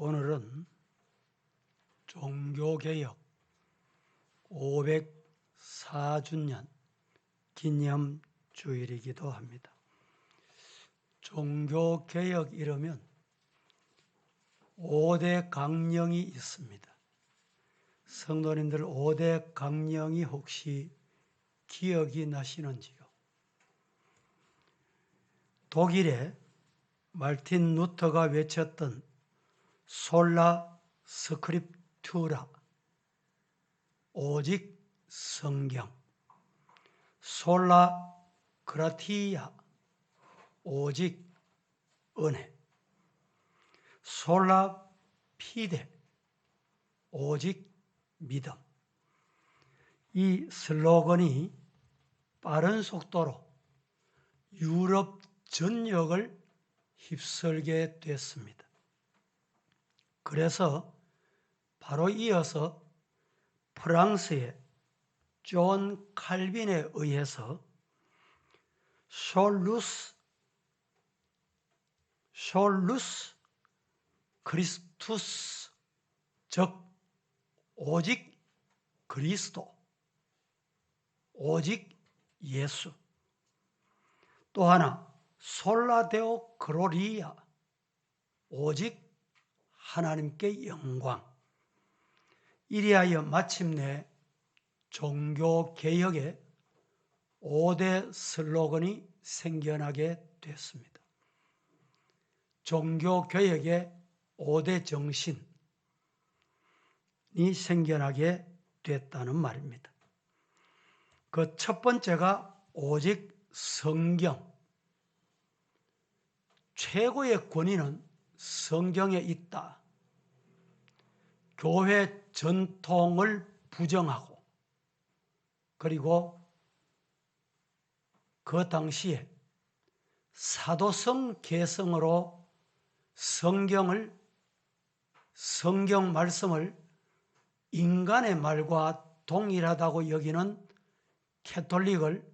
오늘은 종교개혁 504주년 기념주일이기도 합니다. 종교개혁 이러면 5대 강령이 있습니다. 성도님들 5대 강령이 혹시 기억이 나시는지요? 독일의 말틴 루터가 외쳤던 솔라 스크립투라, 오직 성경, 솔라 그라티아, 오직 은혜, 솔라 피데, 오직 믿음. 이 슬로건이 빠른 속도로 유럽 전역을 휩쓸게 됐습니다. 그래서 바로 이어서 프랑스의 존 칼빈에 의해서 솔루스 크리스투스, 즉 오직 그리스도, 오직 예수. 또 하나 솔라 데오 글로리아, 오직 하나님께 영광. 이리하여 마침내 종교개혁의 5대 슬로건이 생겨나게 됐습니다. 종교개혁의 5대 정신이 생겨나게 됐다는 말입니다. 그 첫 번째가 오직 성경. 최고의 권위는 성경에 있다. 교회 전통을 부정하고, 그리고 그 당시에 사도성 개성으로 성경 말씀을 인간의 말과 동일하다고 여기는 캐톨릭을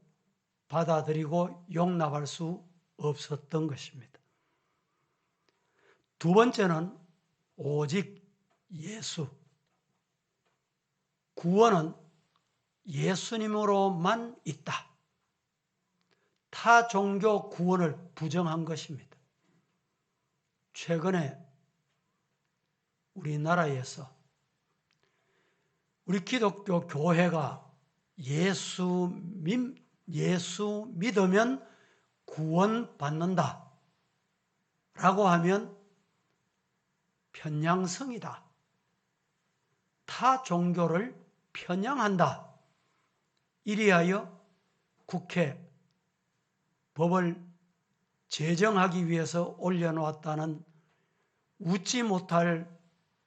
받아들이고 용납할 수 없었던 것입니다. 두 번째는 오직 예수. 구원은 예수님으로만 있다. 타 종교 구원을 부정한 것입니다. 최근에 우리나라에서 우리 기독교 교회가 예수 믿으면 구원받는다 라고 하면 편향성이다. 타 종교를 편향한다. 이리하여 국회 법을 제정하기 위해서 올려놓았다는 웃지 못할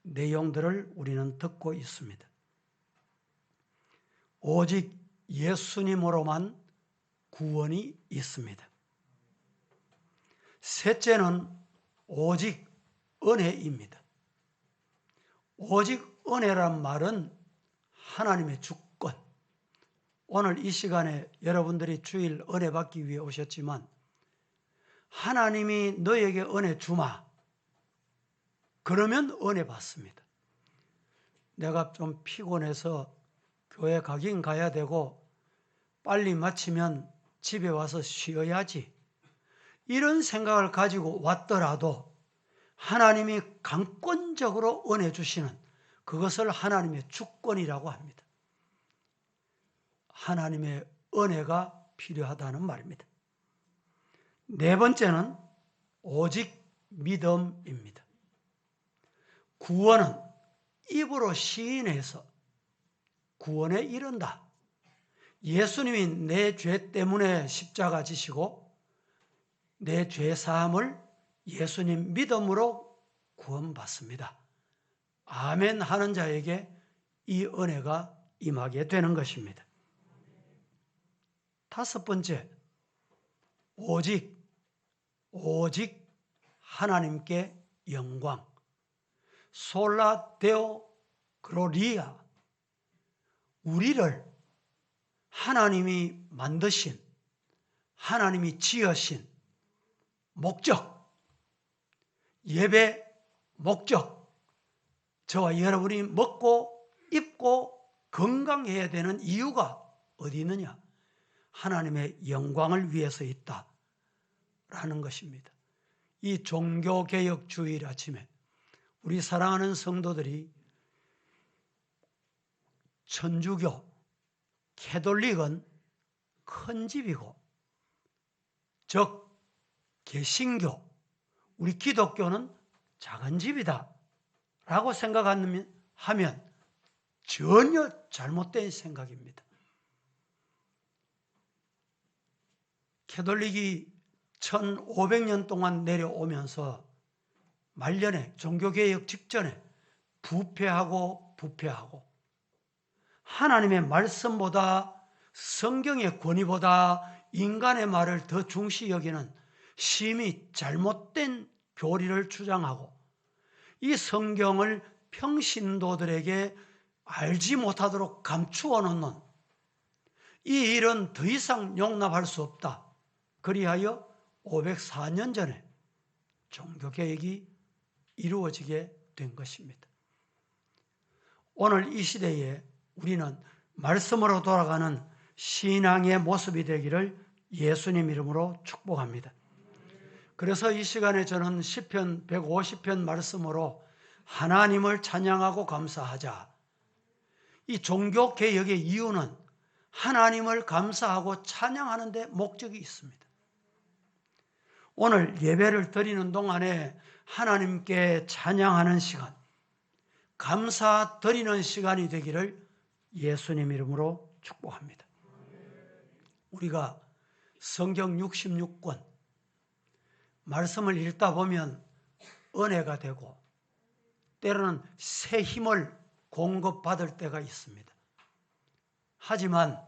내용들을 우리는 듣고 있습니다. 오직 예수님으로만 구원이 있습니다. 셋째는 오직 은혜입니다. 오직 은혜란 말은 하나님의 주권. 오늘 이 시간에 여러분들이 주일 은혜 받기 위해 오셨지만 하나님이 너에게 은혜 주마. 그러면 은혜 받습니다. 내가 좀 피곤해서 교회 가긴 가야 되고 빨리 마치면 집에 와서 쉬어야지. 이런 생각을 가지고 왔더라도 하나님이 강권적으로 은혜 주시는 그것을 하나님의 주권이라고 합니다. 하나님의 은혜가 필요하다는 말입니다. 네 번째는 오직 믿음입니다. 구원은 입으로 시인해서 구원에 이른다. 예수님이 내 죄 때문에 십자가 지시고 내 죄 사함을 예수님 믿음으로 구원받습니다. 아멘 하는 자에게 이 은혜가 임하게 되는 것입니다. 다섯 번째, 오직 하나님께 영광. 솔라 데오 글로리아. 우리를 하나님이 만드신, 하나님이 지으신 목적, 예배 목적, 저와 여러분이 먹고 입고 건강해야 되는 이유가 어디 있느냐? 하나님의 영광을 위해서 있다라는 것입니다. 이 종교개혁 주일 아침에 우리 사랑하는 성도들이 천주교, 캐톨릭은 큰 집이고, 즉 개신교, 우리 기독교는 작은 집이다 라고 생각하면 전혀 잘못된 생각입니다. 캐톨릭이 1500년 동안 내려오면서 말년에 종교개혁 직전에 부패하고 하나님의 말씀보다 성경의 권위보다 인간의 말을 더 중시 여기는 심히 잘못된 교리를 주장하고 이 성경을 평신도들에게 알지 못하도록 감추어 놓는 이 일은 더 이상 용납할 수 없다. 그리하여 504년 전에 종교개혁이 이루어지게 된 것입니다. 오늘 이 시대에 우리는 말씀으로 돌아가는 신앙의 모습이 되기를 예수님 이름으로 축복합니다. 그래서 이 시간에 저는 시편 150편 말씀으로 하나님을 찬양하고 감사하자. 이 종교개혁의 이유는 하나님을 감사하고 찬양하는 데 목적이 있습니다. 오늘 예배를 드리는 동안에 하나님께 찬양하는 시간, 감사 드리는 시간이 되기를 예수님 이름으로 축복합니다. 우리가 성경 66권 말씀을 읽다 보면 은혜가 되고 때로는 새 힘을 공급받을 때가 있습니다. 하지만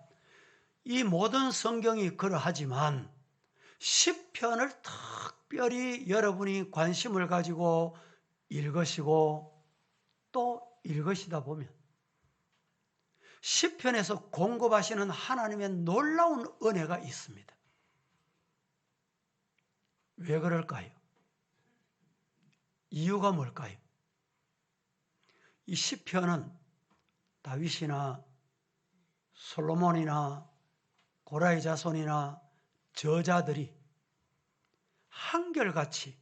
이 모든 성경이 그러하지만 시편을 특별히 여러분이 관심을 가지고 읽으시고 또 읽으시다 보면 시편에서 공급하시는 하나님의 놀라운 은혜가 있습니다. 왜 그럴까요? 이유가 뭘까요? 이 시편은 다윗이나 솔로몬이나 고라의 자손이나 저자들이 한결같이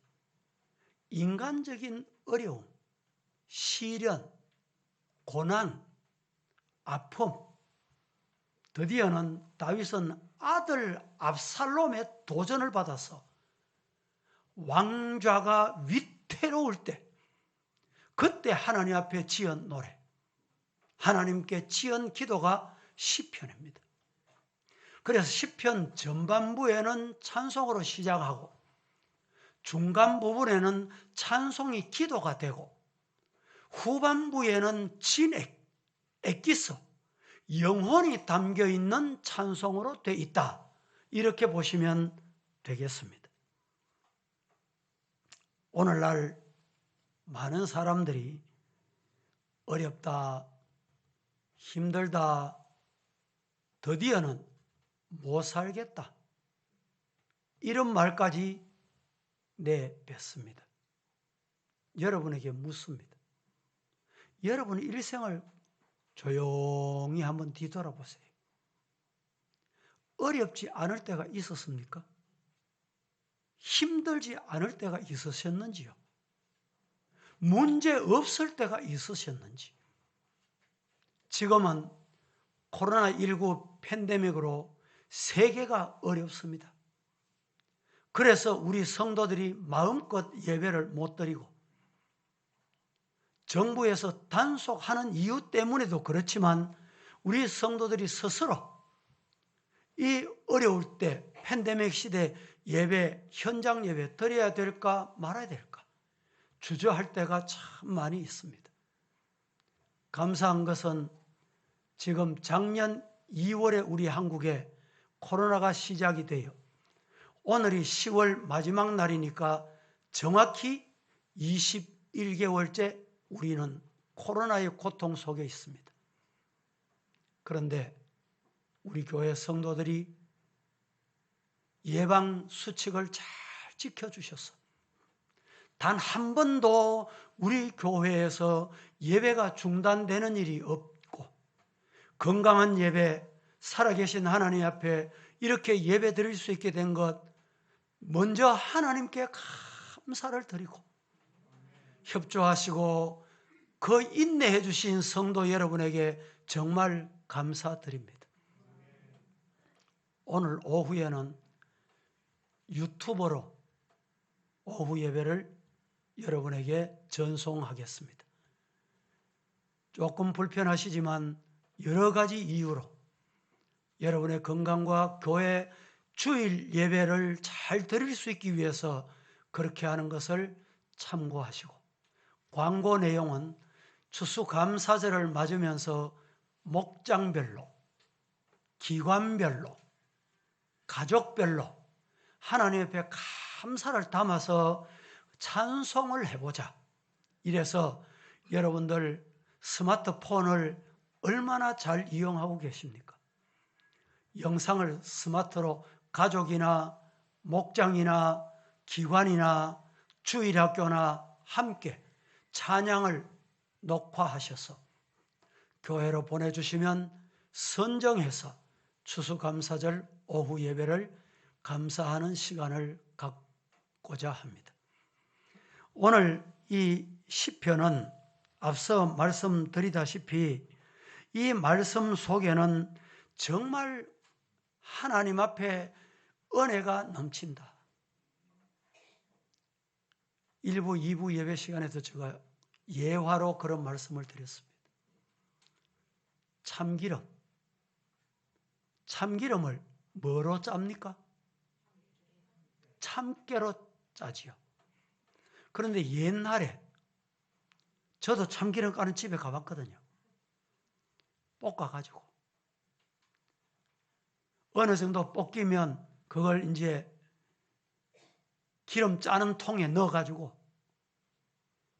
인간적인 어려움, 시련, 고난, 아픔, 드디어는 다윗은 아들 압살롬의 도전을 받아서 왕좌가 위태로울 때 그때 하나님 앞에 지은 노래, 하나님께 지은 기도가 시편입니다. 그래서 시편 전반부에는 찬송으로 시작하고 중간 부분에는 찬송이 기도가 되고 후반부에는 진액, 엑기스, 영혼이 담겨있는 찬송으로 되어 있다. 이렇게 보시면 되겠습니다. 오늘날 많은 사람들이 어렵다, 힘들다, 드디어는 못 살겠다. 이런 말까지 내뱉습니다. 여러분에게 묻습니다. 여러분의 일생을 조용히 한번 뒤돌아보세요. 어렵지 않을 때가 있었습니까? 힘들지 않을 때가 있으셨는지요? 문제 없을 때가 있으셨는지? 지금은 코로나19 팬데믹으로 세계가 어렵습니다. 그래서 우리 성도들이 마음껏 예배를 못 드리고 정부에서 단속하는 이유 때문에도 그렇지만 우리 성도들이 스스로 이 어려울 때 팬데믹 시대 예배, 현장 예배 드려야 될까 말아야 될까 주저할 때가 참 많이 있습니다. 감사한 것은 지금 작년 2월에 우리 한국에 코로나가 시작이 돼요. 오늘이 10월 마지막 날이니까 정확히 21개월째 우리는 코로나의 고통 속에 있습니다. 그런데 우리 교회 성도들이 예방 수칙을 잘 지켜주셔서 단 한 번도 우리 교회에서 예배가 중단되는 일이 없고 건강한 예배, 살아계신 하나님 앞에 이렇게 예배 드릴 수 있게 된 것 먼저 하나님께 감사를 드리고 협조하시고 그 인내해 주신 성도 여러분에게 정말 감사드립니다. 오늘 오후에는 유튜버로 오후 예배를 여러분에게 전송하겠습니다. 조금 불편하시지만 여러 가지 이유로 여러분의 건강과 교회 주일 예배를 잘 드릴 수 있기 위해서 그렇게 하는 것을 참고하시고, 광고 내용은 추수감사절을 맞으면서 목장별로, 기관별로, 가족별로 하나님 앞에 감사를 담아서 찬송을 해보자. 이래서 여러분들 스마트폰을 얼마나 잘 이용하고 계십니까? 영상을 스마트로 가족이나 목장이나 기관이나 주일학교나 함께 찬양을 녹화하셔서 교회로 보내주시면 선정해서 추수감사절 오후 예배를 감사하는 시간을 갖고자 합니다. 오늘 이 시편은 앞서 말씀드리다시피 이 말씀 속에는 정말 하나님 앞에 은혜가 넘친다. 1부, 2부 예배 시간에도 제가 예화로 그런 말씀을 드렸습니다. 참기름을 뭐로 짭니까? 참깨로 짜지요. 그런데 옛날에 저도 참기름 까는 집에 가봤거든요. 볶아가지고 어느 정도 볶이면 그걸 이제 기름 짜는 통에 넣어가지고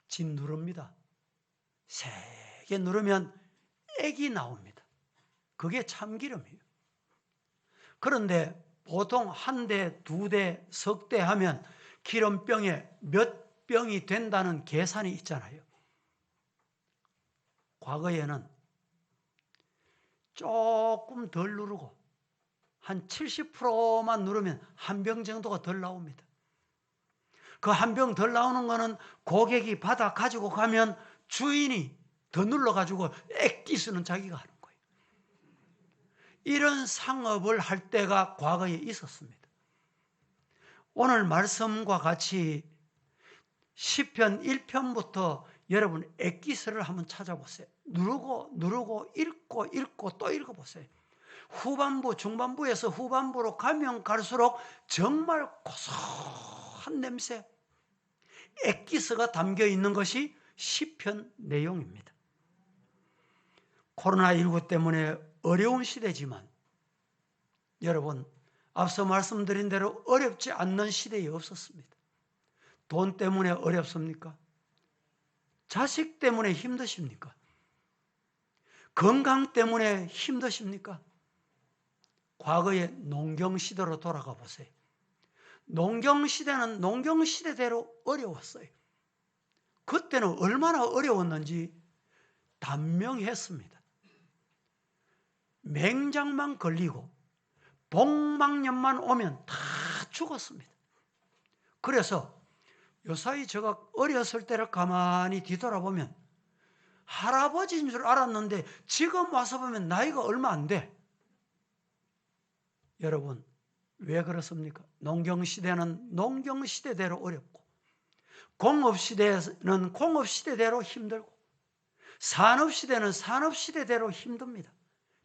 진 누릅니다. 세게 누르면 액이 나옵니다. 그게 참기름이에요. 그런데 보통 한 대, 두 대, 석 대 하면 기름병에 몇 병이 된다는 계산이 있잖아요. 과거에는 조금 덜 누르고 한 70%만 누르면 한 병 정도가 덜 나옵니다. 그 한 병 덜 나오는 거는 고객이 받아 가지고 가면 주인이 더 눌러가지고 액기스는 자기가 하는 거예요. 이런 상업을 할 때가 과거에 있었습니다. 오늘 말씀과 같이 시편 1편부터 여러분 액기스를 한번 찾아보세요. 누르고 읽고 또 읽어보세요. 후반부, 중반부에서 후반부로 가면 갈수록 정말 고소한 냄새, 액기스가 담겨 있는 것이 시편 내용입니다. 코로나19 때문에 어려운 시대지만 여러분, 앞서 말씀드린 대로 어렵지 않는 시대에 없었습니다. 돈 때문에 어렵습니까? 자식 때문에 힘드십니까? 건강 때문에 힘드십니까? 과거의 농경시대로 돌아가 보세요. 농경시대는 농경시대대로 어려웠어요. 그때는 얼마나 어려웠는지 단명했습니다. 맹장만 걸리고 복막염만 오면 다 죽었습니다. 그래서 요사이 제가 어렸을 때를 가만히 뒤돌아보면 할아버지인 줄 알았는데 지금 와서 보면 나이가 얼마 안 돼. 여러분, 왜 그렇습니까? 농경시대는 농경시대대로 어렵고 공업시대는 공업시대대로 힘들고 산업시대는 산업시대대로 힘듭니다.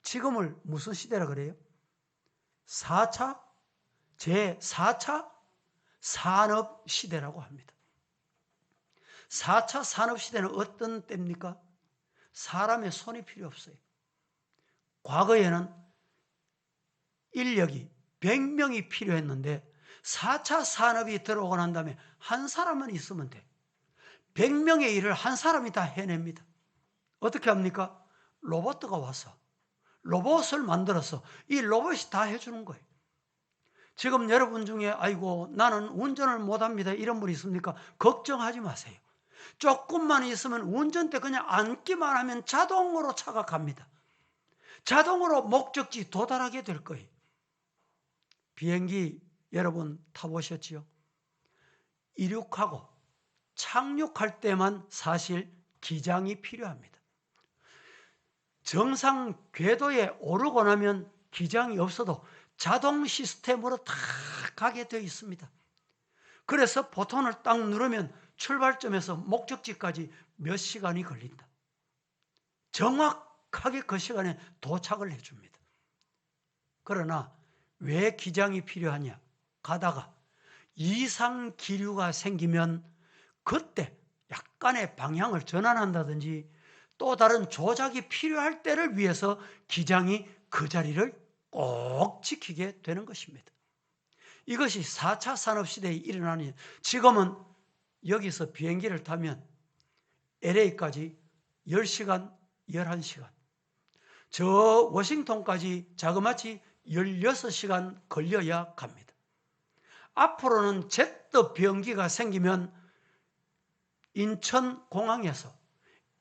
지금을 무슨 시대라 그래요? 4차? 제4차 산업시대라고 합니다. 4차 산업시대는 어떤 때입니까? 사람의 손이 필요 없어요. 과거에는 인력이 100명이 필요했는데 4차 산업이 들어오고 난 다음에 한 사람만 있으면 돼. 100명의 일을 한 사람이 다 해냅니다. 어떻게 합니까? 로봇가 와서 로봇을 만들어서 이 로봇이 다 해주는 거예요. 지금 여러분 중에 아이고 나는 운전을 못합니다 이런 분이 있습니까? 걱정하지 마세요. 조금만 있으면 운전대 그냥 앉기만 하면 자동으로 차가 갑니다. 자동으로 목적지 도달하게 될 거예요. 비행기 여러분 타보셨지요? 이륙하고 착륙할 때만 사실 기장이 필요합니다. 정상 궤도에 오르고 나면 기장이 없어도 자동 시스템으로 다 가게 되어 있습니다. 그래서 버튼을 딱 누르면 출발점에서 목적지까지 몇 시간이 걸린다. 정확하게 그 시간에 도착을 해줍니다. 그러나 왜 기장이 필요하냐? 가다가 이상 기류가 생기면 그때 약간의 방향을 전환한다든지 또 다른 조작이 필요할 때를 위해서 기장이 그 자리를 꼭 지키게 되는 것입니다. 이것이 4차 산업시대에 일어나는, 지금은 여기서 비행기를 타면 LA까지 10시간, 11시간, 저 워싱턴까지 자그마치 16시간 걸려야 갑니다. 앞으로는 제트 비행기가 생기면 인천공항에서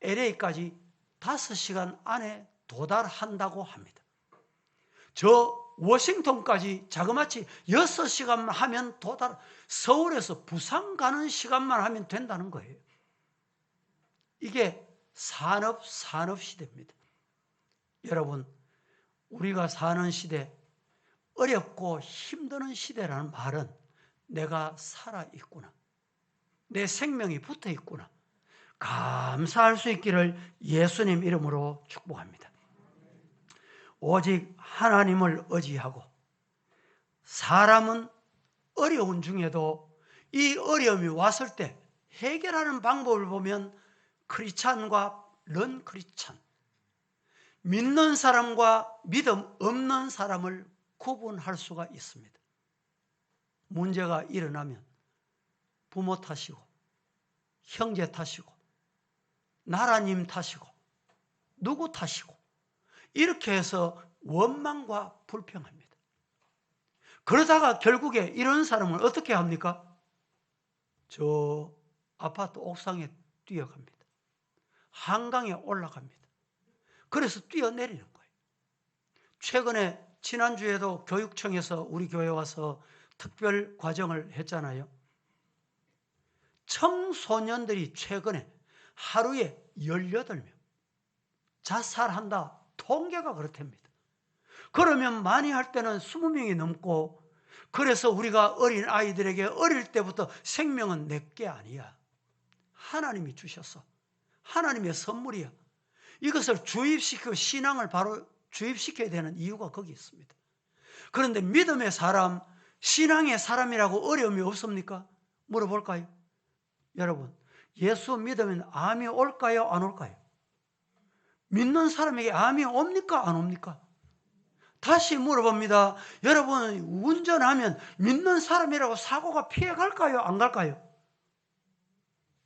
LA까지 5시간 안에 도달한다고 합니다. 저 워싱턴까지 자그마치 6시간만 하면 도달, 서울에서 부산 가는 시간만 하면 된다는 거예요. 이게 산업시대입니다. 여러분, 우리가 사는 시대, 어렵고 힘드는 시대라는 말은 내가 살아있구나, 내 생명이 붙어있구나, 감사할 수 있기를 예수님 이름으로 축복합니다. 오직 하나님을 의지하고, 사람은 어려운 중에도 이 어려움이 왔을 때 해결하는 방법을 보면 크리스찬과 넌 크리스찬, 믿는 사람과 믿음 없는 사람을 구분할 수가 있습니다. 문제가 일어나면 부모 탓이고 형제 탓이고 나라님 탓이고 누구 탓이고 이렇게 해서 원망과 불평합니다. 그러다가 결국에 이런 사람은 어떻게 합니까? 저 아파트 옥상에 뛰어갑니다. 한강에 올라갑니다. 그래서 뛰어내리는 거예요. 최근에 지난주에도 교육청에서 우리 교회 와서 특별 과정을 했잖아요. 청소년들이 최근에 하루에 18명 자살한다, 통계가 그렇답니다. 그러면 많이 할 때는 20명이 넘고, 그래서 우리가 어린 아이들에게 어릴 때부터 생명은 내게 아니야, 하나님이 주셨어, 하나님의 선물이야, 이것을 주입시키고 신앙을 바로 주입시켜야 되는 이유가 거기 있습니다. 그런데 믿음의 사람, 신앙의 사람이라고 어려움이 없습니까? 물어볼까요? 여러분, 예수 믿으면 암이 올까요? 안 올까요? 믿는 사람에게 암이 옵니까? 안 옵니까? 다시 물어봅니다. 여러분, 운전하면 믿는 사람이라고 사고가 피해갈까요? 안 갈까요?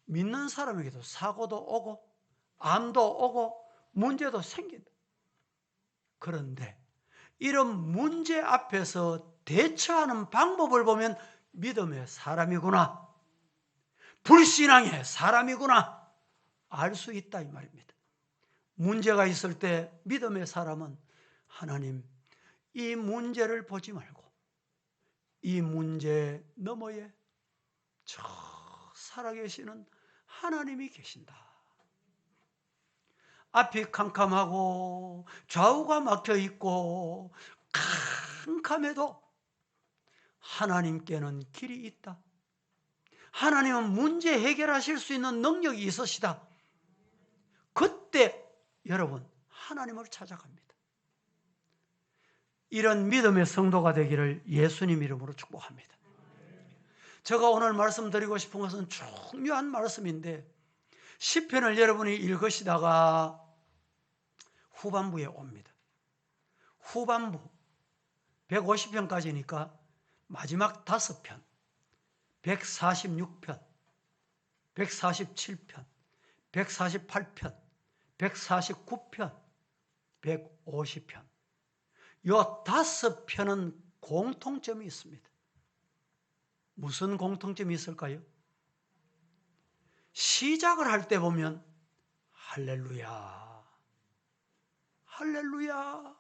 믿는 사람에게도 사고도 오고 암도 오고 문제도 생긴다. 그런데 이런 문제 앞에서 대처하는 방법을 보면 믿음의 사람이구나, 불신앙의 사람이구나 알 수 있다 이 말입니다. 문제가 있을 때 믿음의 사람은 하나님, 이 문제를 보지 말고 이 문제 너머에 저 살아계시는 하나님이 계신다. 앞이 캄캄하고 좌우가 막혀있고 캄캄해도 하나님께는 길이 있다. 하나님은 문제 해결하실 수 있는 능력이 있으시다. 그때 여러분 하나님을 찾아갑니다. 이런 믿음의 성도가 되기를 예수님 이름으로 축복합니다. 제가 오늘 말씀드리고 싶은 것은 중요한 말씀인데, 시편을 여러분이 읽으시다가 후반부에 옵니다. 후반부 150편까지니까 마지막 5편, 146편, 147편, 148편, 149편, 150편, 요 5편은 공통점이 있습니다. 무슨 공통점이 있을까요? 시작을 할 때 보면 할렐루야, 할렐루야,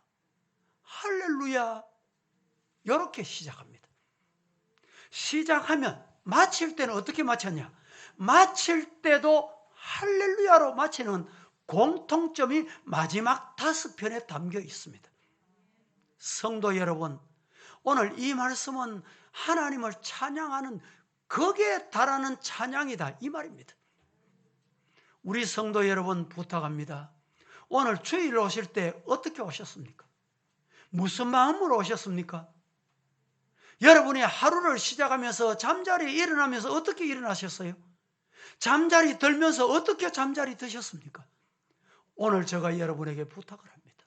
할렐루야 이렇게 시작합니다. 시작하면 마칠 때는 어떻게 마쳤냐? 마칠 때도 할렐루야로 마치는 공통점이 마지막 5편에 담겨 있습니다. 성도 여러분, 오늘 이 말씀은 하나님을 찬양하는 거기에 달하는 찬양이다 이 말입니다. 우리 성도 여러분 부탁합니다. 오늘 주일 오실 때 어떻게 오셨습니까? 무슨 마음으로 오셨습니까? 여러분이 하루를 시작하면서 잠자리에 일어나면서 어떻게 일어나셨어요? 잠자리 들면서 어떻게 잠자리 드셨습니까? 오늘 제가 여러분에게 부탁을 합니다.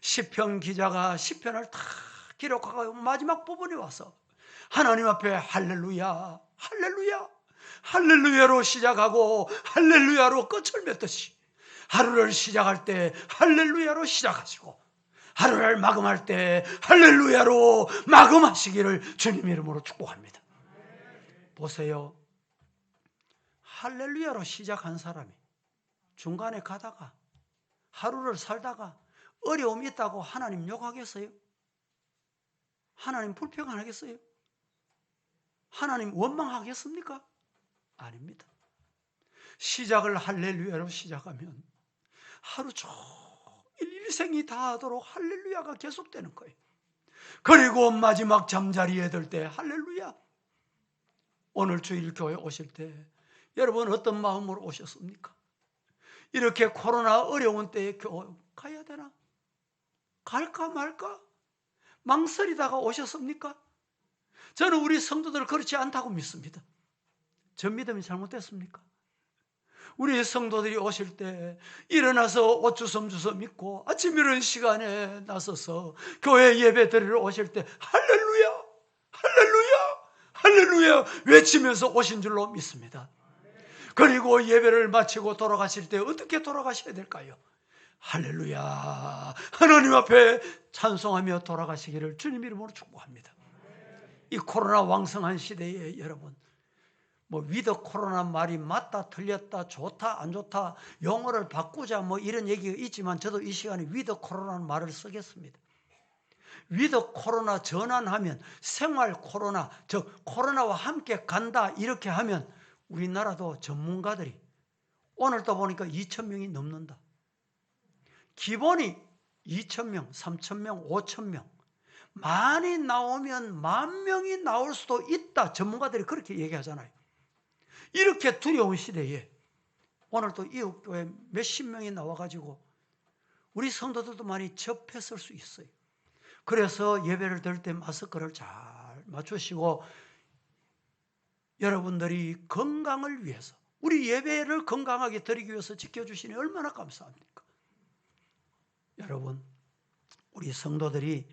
시편 기자가 시편을 다 기록하고 마지막 부분에 와서 하나님 앞에 할렐루야, 할렐루야, 할렐루야로 시작하고 할렐루야로 끝을 맺듯이 하루를 시작할 때 할렐루야로 시작하시고 하루를 마감할 때 할렐루야로 마감하시기를 주님 이름으로 축복합니다. 보세요. 할렐루야로 시작한 사람이 중간에 가다가 하루를 살다가 어려움이 있다고 하나님 욕하겠어요? 하나님 불평하겠어요? 하나님 원망하겠습니까? 아닙니다. 시작을 할렐루야로 시작하면 하루 종일 일생이 다하도록 할렐루야가 계속되는 거예요. 그리고 마지막 잠자리에 들 때 할렐루야. 오늘 주일 교회 오실 때 여러분 어떤 마음으로 오셨습니까? 이렇게 코로나 어려운 때에 교회 가야 되나? 갈까 말까? 망설이다가 오셨습니까? 저는 우리 성도들 그렇지 않다고 믿습니다. 저 믿음이 잘못됐습니까? 우리 성도들이 오실 때 일어나서 옷 주섬주섬 입고 아침 이런 시간에 나서서 교회 예배 드리러 오실 때 할렐루야, 할렐루야, 할렐루야 외치면서 오신 줄로 믿습니다. 그리고 예배를 마치고 돌아가실 때 어떻게 돌아가셔야 될까요? 할렐루야, 하나님 앞에 찬송하며 돌아가시기를 주님 이름으로 축복합니다. 이 코로나 왕성한 시대에 여러분, 뭐 위드 코로나 말이 맞다 틀렸다 좋다 안 좋다 용어를 바꾸자 뭐 이런 얘기가 있지만 저도 이 시간에 위드 코로나는 말을 쓰겠습니다. 위드 코로나 전환하면 생활 코로나, 즉 코로나와 함께 간다 이렇게 하면 우리나라도 전문가들이 오늘도 보니까 2,000명이 넘는다. 기본이 2,000명, 3,000명, 5,000명 많이 나오면 10,000명이 나올 수도 있다. 전문가들이 그렇게 얘기하잖아요. 이렇게 두려운 시대에 오늘도 이웃교회 몇십 명이 나와가지고 우리 성도들도 많이 접했을 수 있어요. 그래서 예배를 드릴 때 마스크를 잘 맞추시고 여러분들이 건강을 위해서 우리 예배를 건강하게 드리기 위해서 지켜주시니 얼마나 감사합니까? 여러분, 우리 성도들이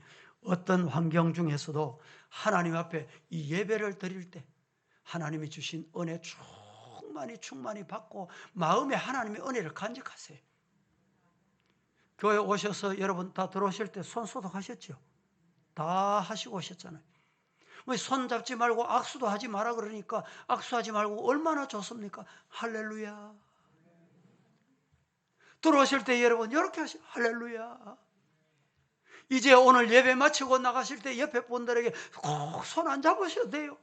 어떤 환경 중에서도 하나님 앞에 이 예배를 드릴 때 하나님이 주신 은혜 충만히 받고 마음에 하나님의 은혜를 간직하세요. 교회 오셔서 여러분 다 들어오실 때 손 소독하셨죠? 다 하시고 오셨잖아요. 손 잡지 말고 악수도 하지 마라 그러니까 악수하지 말고 얼마나 좋습니까? 할렐루야. 들어오실 때 여러분 이렇게 하시고 할렐루야. 이제 오늘 예배 마치고 나가실 때 옆에 분들에게 꼭 손 안 잡으셔도 돼요.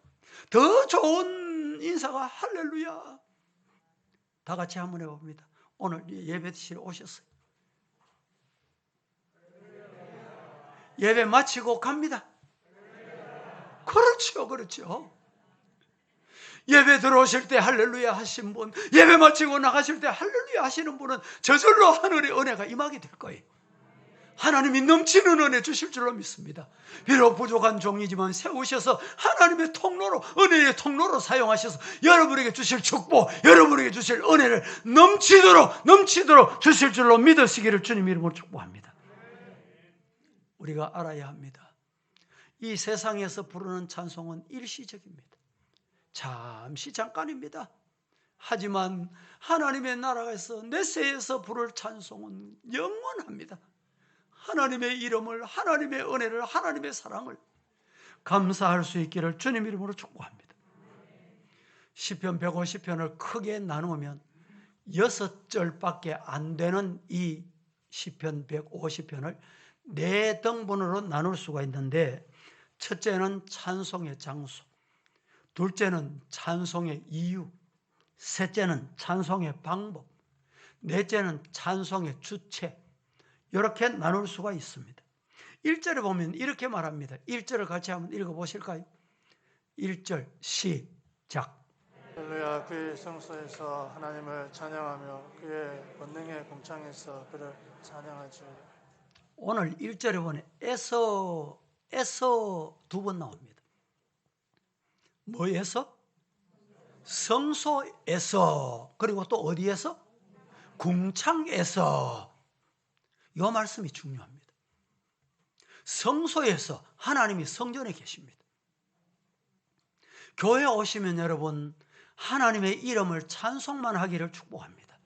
더 좋은 인사가 할렐루야. 다 같이 한번 해봅니다. 오늘 예배 드시러 오셨어요. 예배 마치고 갑니다. 그렇죠. 예배 들어오실 때 할렐루야 하신 분, 예배 마치고 나가실 때 할렐루야 하시는 분은 저절로 하늘의 은혜가 임하게 될 거예요. 하나님이 넘치는 은혜 주실 줄로 믿습니다. 비록 부족한 종이지만 세우셔서 하나님의 통로로, 은혜의 통로로 사용하셔서 여러분에게 주실 축복, 여러분에게 주실 은혜를 넘치도록 주실 줄로 믿으시기를 주님 이름으로 축복합니다. 우리가 알아야 합니다. 이 세상에서 부르는 찬송은 일시적입니다. 잠깐입니다. 하지만 하나님의 나라에서 내세에서 부를 찬송은 영원합니다. 하나님의 이름을, 하나님의 은혜를, 하나님의 사랑을 감사할 수 있기를 주님 이름으로 축복합니다. 시편 150편을 크게 나누면 6절밖에 안 되는 이 시편 150편을 4등분으로 나눌 수가 있는데, 첫째는 찬송의 장소, 둘째는 찬송의 이유, 셋째는 찬송의 방법, 넷째는 찬송의 주체, 이렇게 나눌 수가 있습니다. 1절에 보면 이렇게 말합니다. 1절을 같이 한번 읽어보실까요? 1절 시작. 할렐루야. 그의 성소에서 하나님을 찬양하며 그의 권능의 궁창에서 그를 찬양하지. 오늘 1절에 보니 에서 두 번 나옵니다. 뭐에서? 성소에서, 그리고 또 어디에서? 궁창에서. 이 말씀이 중요합니다. 성소에서, 하나님이 성전에 계십니다. 교회 오시면 여러분 하나님의 이름을 찬송만 하기를 축복합니다.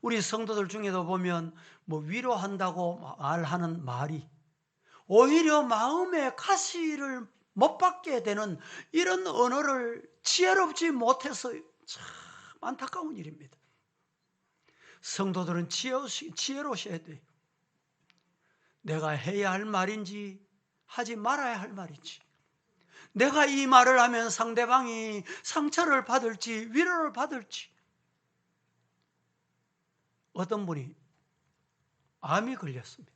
우리 성도들 중에도 보면 뭐 위로한다고 말하는 말이 오히려 마음의 가시를 못 받게 되는 이런 언어를 지혜롭지 못해서 참 안타까운 일입니다. 성도들은 지혜로우셔야 돼요. 내가 해야 할 말인지 하지 말아야 할 말인지, 내가 이 말을 하면 상대방이 상처를 받을지 위로를 받을지. 어떤 분이 암이 걸렸습니다.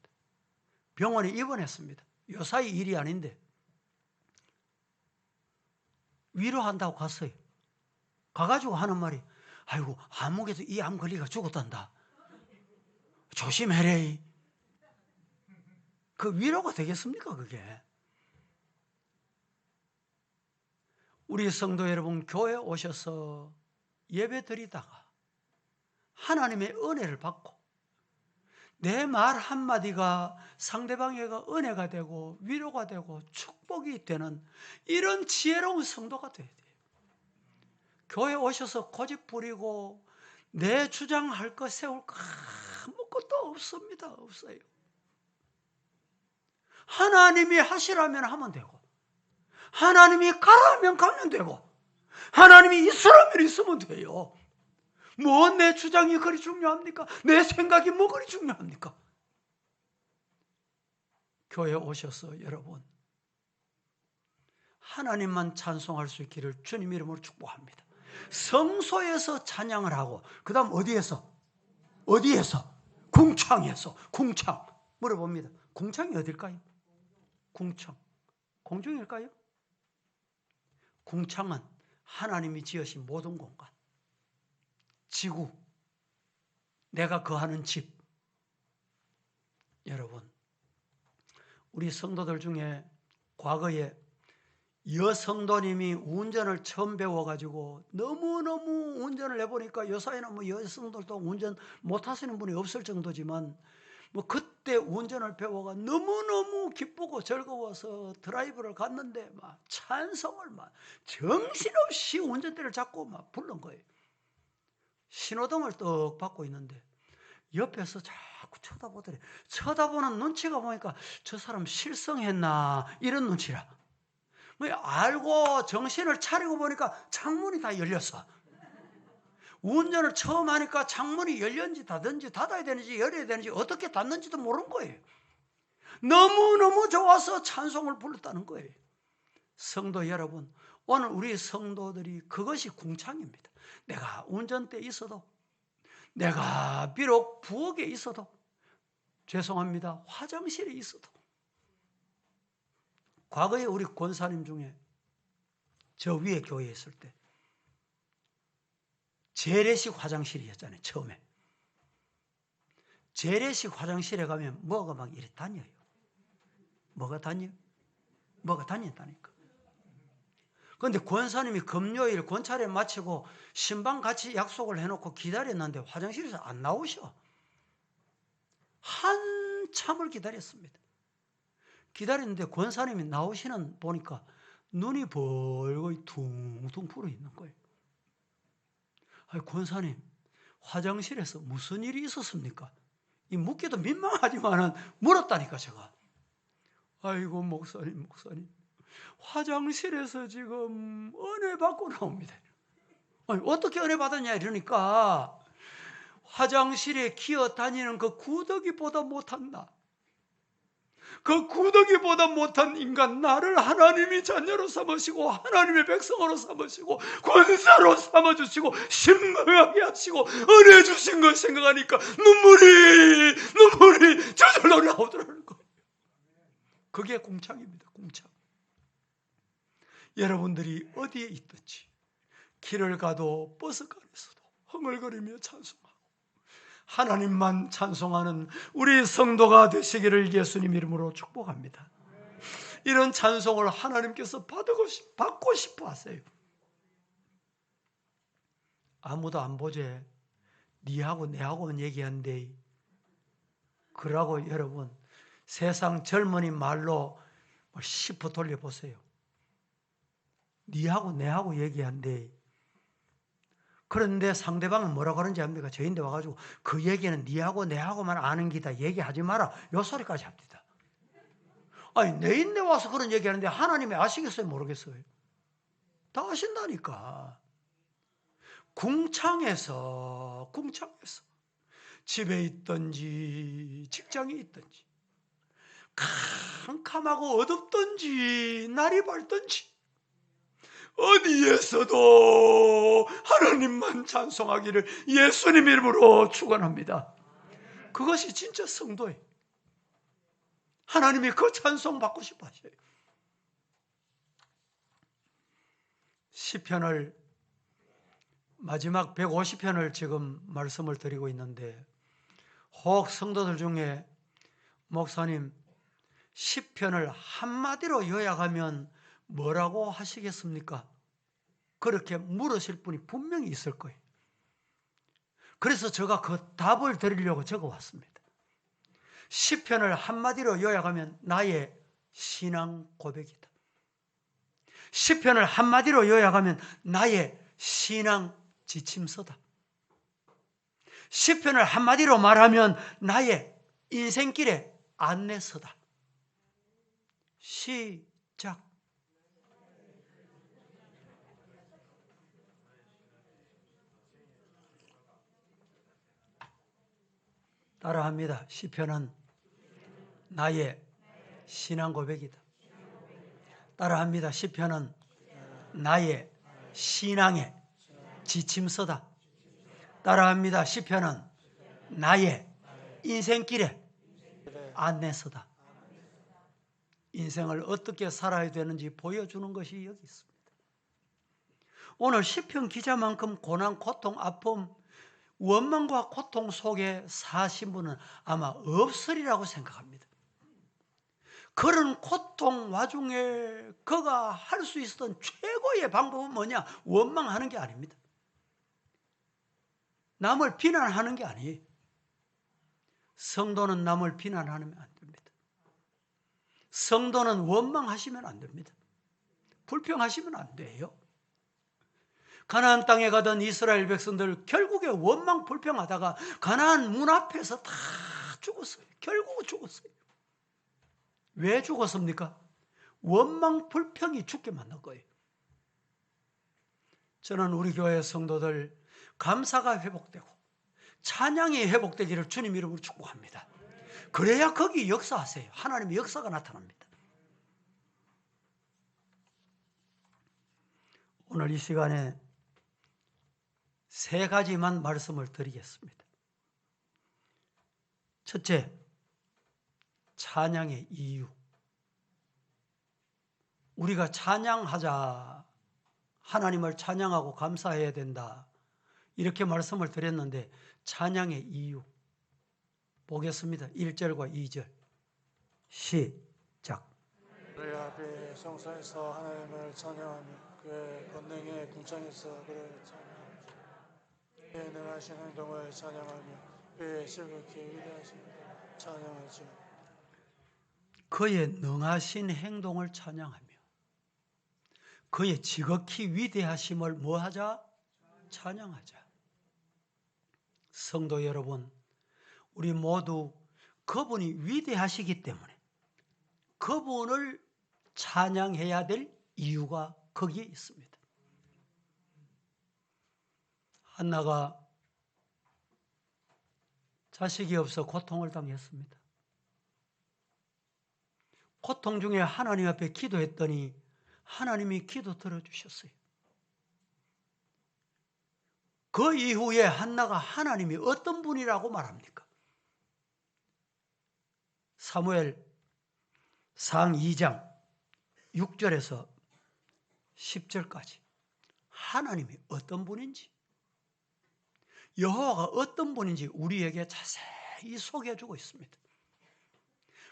병원에 입원했습니다. 요사이 일이 아닌데 위로한다고 갔어요. 가가지고 하는 말이, 아이고 아무개도 이 암 걸리가 죽었단다. 조심해래. 그 위로가 되겠습니까 그게? 우리 성도 여러분, 교회 오셔서 예배 드리다가 하나님의 은혜를 받고 내 말 한마디가 상대방에게 은혜가 되고 위로가 되고 축복이 되는 이런 지혜로운 성도가 돼야 돼요. 교회 오셔서 고집 부리고 내 주장할 것 세울 거 아무것도 없습니다. 없어요. 하나님이 하시라면 하면 되고, 하나님이 가라면 가면 되고, 하나님이 있으라면 있으면 돼요. 뭐 내 주장이 그리 중요합니까? 내 생각이 뭐 그리 중요합니까? 교회 오셔서 여러분 하나님만 찬송할 수 있기를 주님 이름으로 축복합니다. 성소에서 찬양을 하고, 그 다음 어디에서? 궁창에서. 궁창 물어봅니다. 궁창이 어딜까요? 궁창 공중일까요? 궁창은 하나님이 지으신 모든 공간, 지구, 내가 거하는 집. 여러분, 우리 성도들 중에 과거에 여성도님이 운전을 처음 배워가지고 너무너무 운전을 해보니까 요사이는 뭐 여성들도 운전 못하시는 분이 없을 정도지만, 뭐 그때 운전을 배워가 너무너무 기쁘고 즐거워서 드라이브를 갔는데 막 찬송을 막 정신없이 운전대를 잡고 막 부른 거예요. 신호등을 떡 받고 있는데 옆에서 자꾸 쳐다보더래. 쳐다보는 눈치가 보니까 저 사람 실성했나 이런 눈치라. 뭐 알고 정신을 차리고 보니까 창문이 다 열렸어. 운전을 처음 하니까 창문이 열렸는지 닫든지 닫아야 되는지 열어야 되는지 어떻게 닫는지도 모르는 거예요. 너무너무 좋아서 찬송을 불렀다는 거예요. 성도 여러분, 오늘 우리 성도들이 그것이 궁창입니다. 내가 운전대에 있어도, 내가 비록 부엌에 있어도, 죄송합니다, 화장실에 있어도. 과거에 우리 권사님 중에 저 위에 교회에 있을 때 재래식 화장실이었잖아요. 처음에 재래식 화장실에 가면 뭐가 막 이래 다녀요. 뭐가 다닌다니까. 그런데 권사님이 금요일 권차례 마치고 신방 같이 약속을 해놓고 기다렸는데 화장실에서 안 나오셔. 한참을 기다렸습니다. 기다렸는데 권사님이 나오시는 보니까 눈이 벌겋게 퉁퉁 불어 있는 거예요. 아니, 권사님, 화장실에서 무슨 일이 있었습니까? 이 묻기도 민망하지만은 물었다니까 제가. 아이고 목사님 화장실에서 지금 은혜 받고 나옵니다. 아니, 어떻게 은혜 받았냐 이러니까 화장실에 기어 다니는 그 구더기보다 못한다. 그 구더기보다 못한 인간 나를 하나님이 자녀로 삼으시고 하나님의 백성으로 삼으시고 권사로 삼아주시고 심각하게 하시고 은혜 주신 걸 생각하니까 눈물이 저절로 나오더라는 거예요. 그게 공창입니다. 공창. 여러분들이 어디에 있든지 길을 가도 버스 안에서도 흥얼거리며 찬송하고 하나님만 찬송하는 우리 성도가 되시기를 예수님 이름으로 축복합니다. 이런 찬송을 하나님께서 받고 싶어 하세요. 아무도 안 보제. 니하고 내하고는 얘기한대. 그러고 여러분 세상 젊은이 말로 10호 돌려보세요. 니하고 내하고 얘기한대. 그런데 상대방은 뭐라고 하는지 압니까? 저인데 와가지고 그 얘기는 니하고 내하고만 아는 기다. 얘기하지 마라. 요 소리까지 합니다. 아니 내 인내 와서 그런 얘기하는데 하나님이 아시겠어요? 모르겠어요? 다 아신다니까. 궁창에서 집에 있든지 직장에 있든지 캄캄하고 어둡든지 날이 밝든지 어디에서도 하나님만 찬송하기를 예수님 이름으로 축원합니다. 그것이 진짜 성도예요. 하나님이 그 찬송 받고 싶어 하셔요. 시편을 마지막 150편을 지금 말씀을 드리고 있는데 혹 성도들 중에 목사님 10편을 한마디로 요약하면 뭐라고 하시겠습니까? 그렇게 물으실 분이 분명히 있을 거예요. 그래서 제가 그 답을 드리려고 적어왔습니다. 10편을 한마디로 요약하면 나의 신앙 고백이다. 10편을 한마디로 요약하면 나의 신앙 지침서다. 10편을 한마디로 말하면 나의 인생길의 안내서다. 시작. 따라합니다. 시편은 나의 신앙 고백이다. 따라합니다. 시편은 나의 신앙의 지침서다. 따라합니다. 시편은 나의 인생길의 안내서다. 인생을 어떻게 살아야 되는지 보여주는 것이 여기 있습니다. 오늘 시편 기자만큼 고난, 고통, 아픔, 원망과 고통 속에 사신 분은 아마 없으리라고 생각합니다. 그런 고통 와중에 그가 할 수 있었던 최고의 방법은 뭐냐? 원망하는 게 아닙니다. 남을 비난하는 게 아니에요. 성도는 남을 비난하면 안 됩니다. 성도는 원망하시면 안 됩니다. 불평하시면 안 돼요. 가나안 땅에 가던 이스라엘 백성들 결국에 원망 불평하다가 가나안 문 앞에서 다 죽었어요. 결국 죽었어요. 왜 죽었습니까? 원망 불평이 죽게 만든 거예요. 저는 우리 교회 성도들 감사가 회복되고 찬양이 회복되기를 주님 이름으로 축복합니다. 그래야 거기 역사하세요. 하나님의 역사가 나타납니다. 오늘 이 시간에 3가지만 말씀을 드리겠습니다. 첫째, 찬양의 이유. 우리가 찬양하자, 하나님을 찬양하고 감사해야 된다, 이렇게 말씀을 드렸는데 찬양의 이유 보겠습니다. 1절과 2절 시작. 우리 앞에 성소에서 하나님을 찬양하며 그의 권능의 궁창에서 그를 찬양하며 그의 능하신 행동을 찬양하며 그의 지극히 위대하심을 찬양하죠. 그의 능하신 행동을 찬양하며 그의 지극히 위대하심을 뭐하자? 찬양하자. 성도 여러분, 우리 모두 그분이 위대하시기 때문에 그분을 찬양해야 될 이유가 거기에 있습니다. 한나가 자식이 없어 고통을 당했습니다. 고통 중에 하나님 앞에 기도했더니 하나님이 기도 들어주셨어요. 그 이후에 한나가 하나님이 어떤 분이라고 말합니까? 사무엘 상 2장 6절에서 10절까지 하나님이 어떤 분인지, 여호와가 어떤 분인지 우리에게 자세히 소개해주고 있습니다.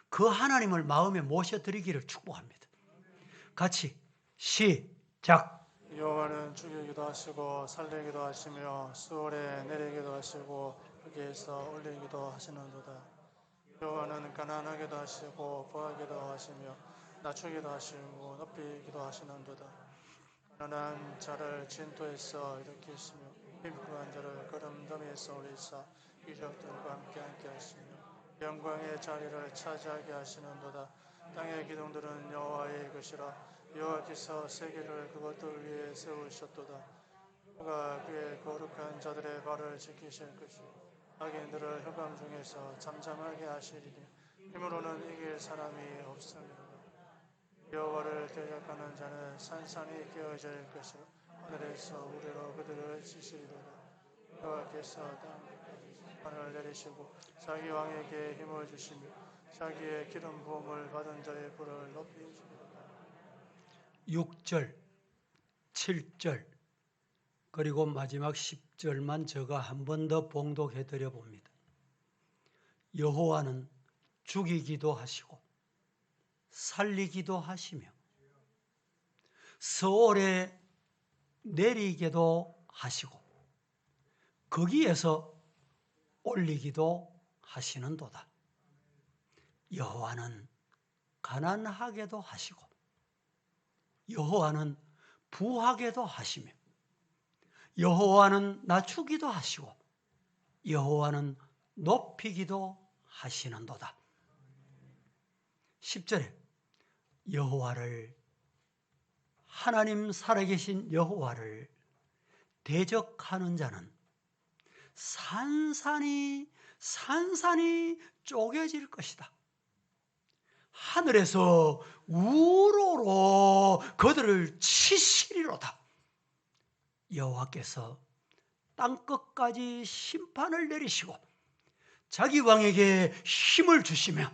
그 하나님을 마음에 모셔드리기를 축복합니다. 같이 시작. 여호와는 죽이기도 하시고 살리기도 하시며 수월에 내리기도 하시고 흙에서 올리기도 하시는도다. 여호와는 가난하게도 하시고 부하게도 하시며 낮추기도 하시고 높이기도 하시는도다. 가난한 자를 진토에서 일으키시며 빈부한 자를 거름더미에서 올리사 유적들과 함께 하시며 영광의 자리를 차지하게 하시는도다. 땅의 기둥들은 여호와의 것이라. 여호와께서 세계를 그것들 위에 세우셨도다. 그가 그의 거룩한 자들의 발을 지키실 것이요 악인들을 흑암 중에서 잠잠하게 하시리니 힘으로는 이길 사람이 없습니다. 여호와를 대적하는 자는 산산이 깨어질 것이요 하늘에서 우리로 그들을 치시리로다. 여호와께서 땅 끝까지 심판을 내리시고 자기 왕에게 힘을 주시며 자기의 기름 부음을 받은 자의 불을 높이시리로다. 6절, 7절, 그리고 마지막 10절만 제가 한 번 더 봉독해 드려 봅니다. 여호와는 죽이기도 하시고 살리기도 하시며 서울에 내리기도 하시고 거기에서 올리기도 하시는도다. 여호와는 가난하게도 하시고 여호와는 부하게도 하시며 여호와는 낮추기도 하시고 여호와는 높이기도 하시는도다. 10절에 여호와를, 하나님 살아계신 여호와를 대적하는 자는 산산이 쪼개질 것이다. 하늘에서 우로로 그들을 치시리로다. 여호와께서 땅끝까지 심판을 내리시고 자기 왕에게 힘을 주시며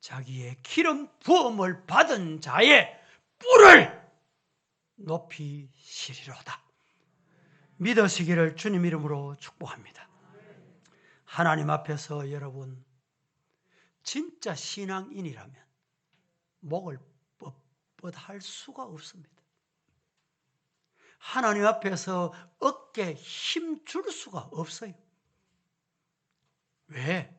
자기의 기름 부음을 받은 자의 뿔을 높이시리로다. 믿으시기를 주님 이름으로 축복합니다. 하나님 앞에서 여러분 진짜 신앙인이라면 목을 뻣뻣할 수가 없습니다. 하나님 앞에서 어깨에 힘 줄 수가 없어요. 왜?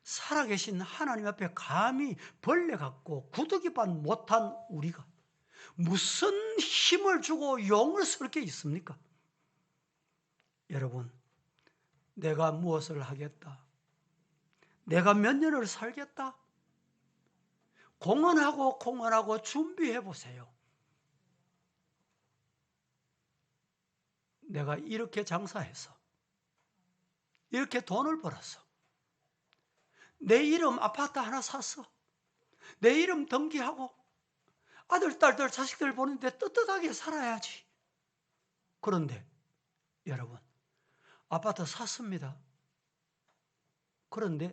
살아계신 하나님 앞에 감히 벌레 같고 구더기밭 못한 우리가 무슨 힘을 주고 용을 쓸 게 있습니까? 여러분, 내가 무엇을 하겠다? 내가 몇 년을 살겠다? 공헌하고 준비해 보세요. 내가 이렇게 장사해서 이렇게 돈을 벌었어. 내 이름 아파트 하나 샀어. 내 이름 등기하고 아들, 딸들, 자식들 보는데 떳떳하게 살아야지. 그런데 여러분, 아파트 샀습니다. 그런데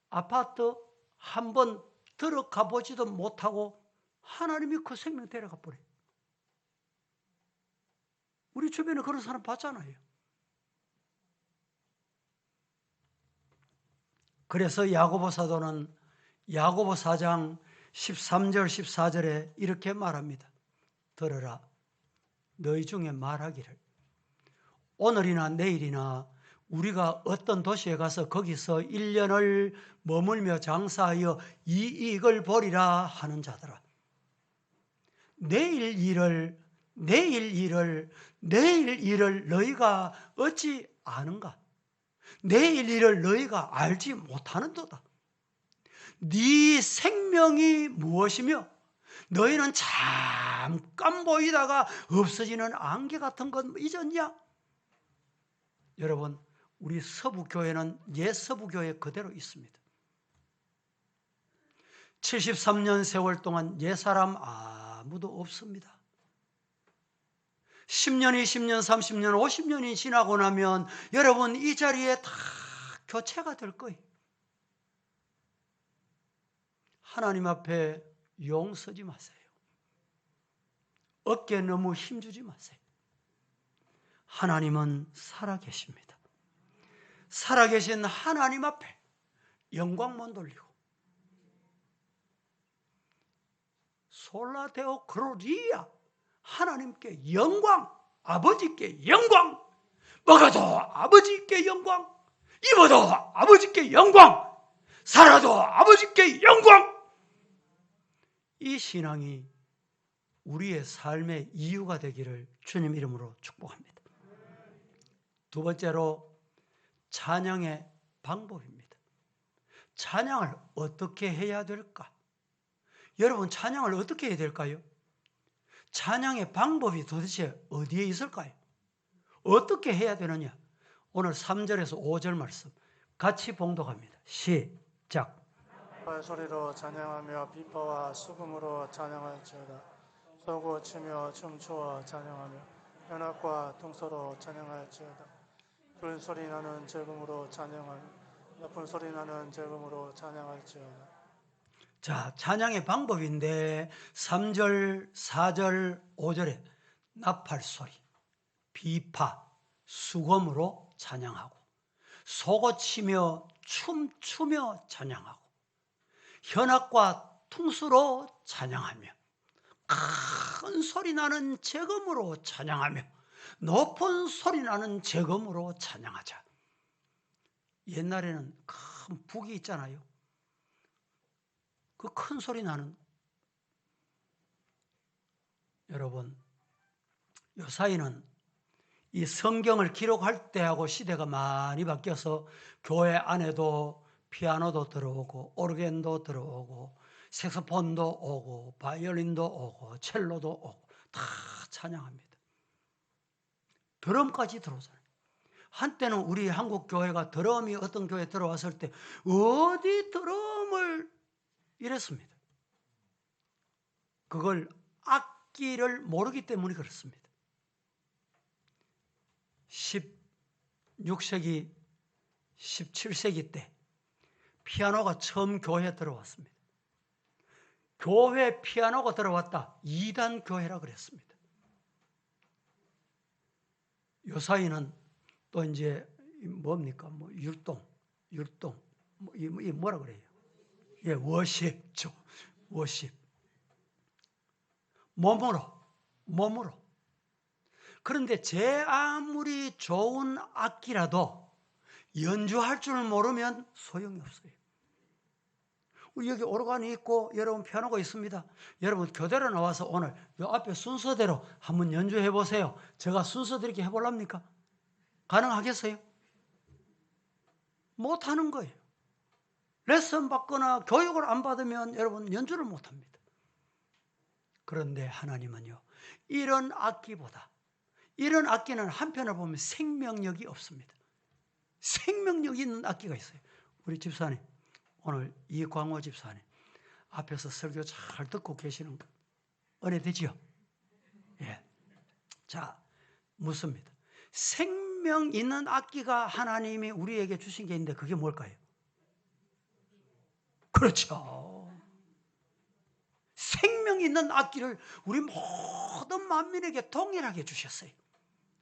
아파트 한번 들어가 보지도 못하고 하나님이 그 생명 데려가 버려요. 우리 주변에 그런 사람 봤잖아요. 그래서 야고보 사도는 야고보 4장 13절 14절에 이렇게 말합니다. 들어라, 너희 중에 말하기를 오늘이나 내일이나 우리가 어떤 도시에 가서 거기서 1년을 머물며 장사하여 이익을 보리라 하는 자들아, 내일 일을 너희가 어찌 아는가? 내일 일을 너희가 알지 못하는도다. 네 생명이 무엇이며 너희는 잠깐 보이다가 없어지는 안개 같은 것 잊었냐? 여러분, 우리 서부교회는 옛 서부교회 그대로 있습니다. 73년 세월 동안 옛 사람 아무도 없습니다. 10년, 20년, 30년, 50년이 지나고 나면 여러분 이 자리에 다 교체가 될 거예요. 하나님 앞에 용서지 마세요. 어깨에 너무 힘주지 마세요. 하나님은 살아계십니다. 살아계신 하나님 앞에 영광만 돌리고 솔라데오 그로리아 하나님께 영광, 아버지께 영광, 먹어도 아버지께 영광, 입어도 아버지께 영광, 살아도 아버지께 영광. 이 신앙이 우리의 삶의 이유가 되기를 주님 이름으로 축복합니다. 두 번째로 찬양의 방법입니다. 찬양을 어떻게 해야 될까? 여러분, 찬양을 어떻게 해야 될까요? 찬양의 방법이 도대체 어디에 있을까요? 어떻게 해야 되느냐? 오늘 3절에서 5절 말씀 같이 봉독합니다. 시작. 소리로 찬양하며 비파와 수금으로 찬양할지어다. 쏘고 치며 춤추어 찬양하며 연합과 퉁소로 찬양할지어다. 불소리 나는 재금으로 찬양하며 높은 소리 나는 재금으로 찬양할지어다. 자, 찬양의 방법인데 3절, 4절, 5절에 나팔소리, 비파, 수금으로 찬양하고 쏘고치며 춤추며 찬양하고 현악과 퉁수로 찬양하며 큰 소리 나는 재금으로 찬양하며 높은 소리 나는 재금으로 찬양하자. 옛날에는 큰 북이 있잖아요. 그 큰 소리 나는, 여러분, 요사이는 이 성경을 기록할 때하고 시대가 많이 바뀌어서 교회 안에도 피아노도 들어오고 오르겐도 들어오고 색소폰도 오고 바이올린도 오고 첼로도 오고 다 찬양합니다. 드럼까지 들어오잖아요. 한때는 우리 한국 교회가 드럼이 어떤 교회에 들어왔을 때 어디 드럼을 이랬습니다. 그걸 악기를 모르기 때문에 그렇습니다. 16세기, 17세기 때 피아노가 처음 교회에 들어왔습니다. 교회 피아노가 들어왔다. 2단 교회라 그랬습니다. 요사이는 또 이제 뭡니까? 뭐 율동, 이 뭐라 그래요? 예, 워십죠. 워십. 몸으로. 그런데 제 아무리 좋은 악기라도 연주할 줄 모르면 소용이 없어요. 우리 여기 오르간이 있고 여러분 피아노가 있습니다. 여러분 교대로 나와서 오늘 요 앞에 순서대로 한번 연주해 보세요. 제가 순서대로 이렇게 해볼랍니까? 가능하겠어요? 못하는 거예요. 레슨 받거나 교육을 안 받으면 여러분 연주를 못합니다. 그런데 하나님은요, 이런 악기보다, 이런 악기는 한편을 보면 생명력이 없습니다. 생명력 있는 악기가 있어요. 우리 집사님, 오늘 이광호 집사님 앞에서 설교 잘 듣고 계시는 거 은혜 되지요? 예. 자, 묻습니다. 생명 있는 악기가 하나님이 우리에게 주신 게 있는데 그게 뭘까요? 그렇죠. 생명 있는 악기를 우리 모든 만민에게 동일하게 주셨어요.